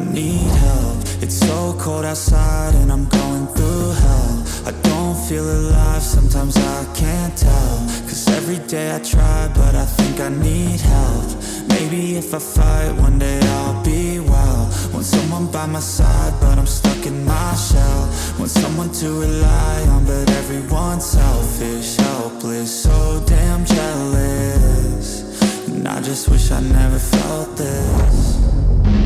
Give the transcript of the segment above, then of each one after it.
need help. It's so cold outside and I'm going through hell. I don't feel alive, sometimes I can't tell. Cause every day I try, but I think I need help. Maybe if I fight, one day I'll be well. Want someone by my side, but I'm stuck in my shell. Want someone to rely on, but everyone's selfish, helpless, so damn jealous. And I just wish I never felt this.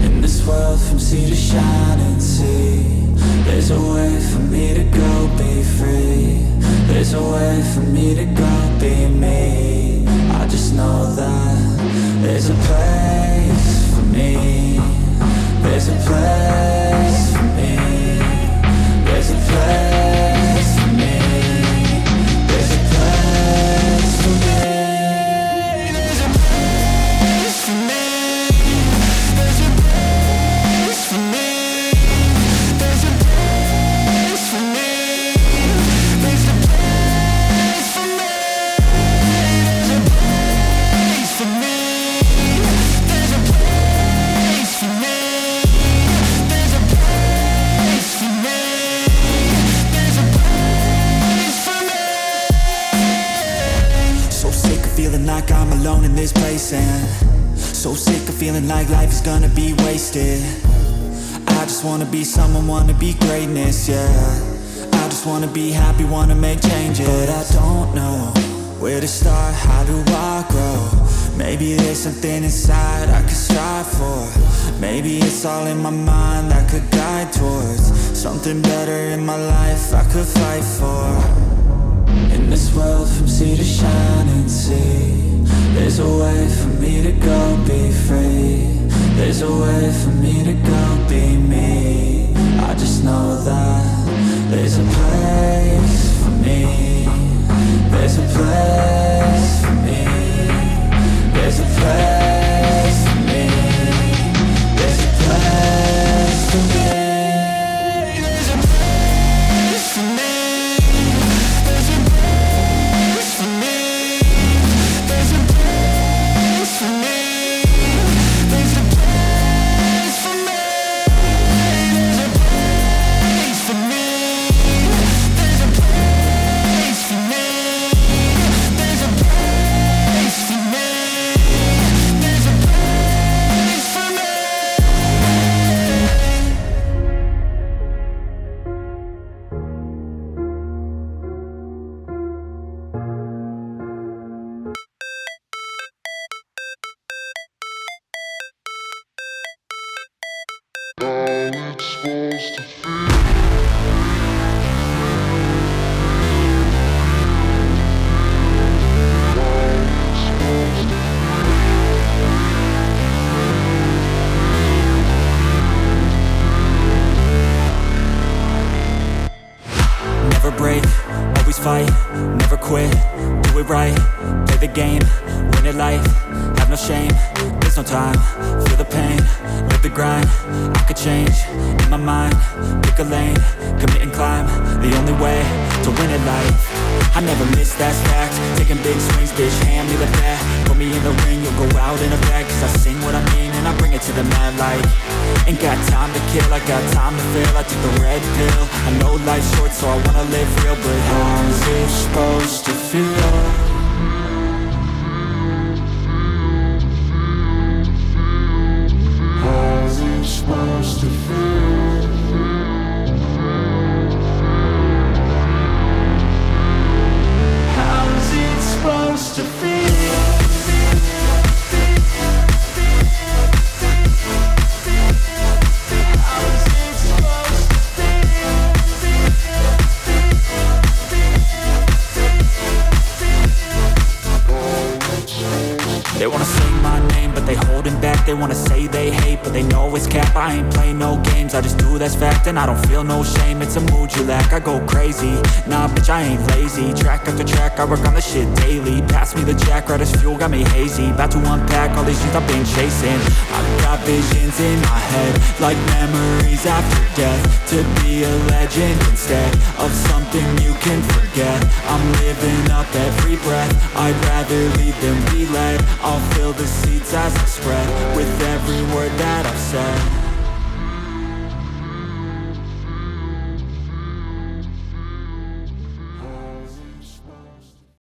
In this world from sea to shining sea, there's a way for me to go be free. There's a way for me to go be me. I just know that there's a place for me. There's a place for me. There's a place for me. There's a place for me. There's a place for me. There's a place for me. There's a place for me. There's a place for me. There's a place for me. There's a place for me. There's a place for me. There's a place for me. So sick of feeling like I'm alone in this place, and so sick of feeling like life is gonna be wasted. I just wanna be someone, wanna be greatness, yeah. I just wanna be happy, wanna make changes. But I don't know where to start, how do I grow? Maybe there's something inside I could strive for. Maybe it's all in my mind that could guide towards something better in my life I could fight for. In this world from sea to shining sea, there's a way for me to go be free. There's a way for me to go be me. I just know that there's a place for me. There's a place for me. There's a place for me. There's a place for me. There's a place for me. There's a place for me. There's a place for me. There's a place for me. There's a place for me. There's a place for me. There's a place for me. There's a place for me. Never break, always fight, never quit, do it right, play the game, win it life, have no shame, there's no time, feel the pain, live the grind, I could change, in my mind, pick a lane, commit and climb, the only way to win it life. I never miss, that's fact, taking big swings, bitch, hand me the bat, put me in the ring, you'll go out in a bag, cause I sing what I mean and I bring it to the mad light. Ain't got time to kill, I got time to feel, I took the red pill, I know life's short so I wanna live real, but how's it supposed to feel? How's it supposed to feel? How's it supposed to feel? They wanna say my name, but they holding back. They wanna say they hate, but they know it's cap. I ain't play no games, I just do that's fact. And I don't feel no shame, it's a mood you lack. I go crazy, nah bitch I ain't lazy. Track after track, I work on the shit daily. Pass me the jack, right as fuel, got me hazy. About to unpack all these dreams I've been chasing. I've got visions in my head, like memories after death. To be a legend instead of something you can forget. I'm living up every breath, I'd rather lead than be led. I'll fill the seats as I spread with every word that I've said.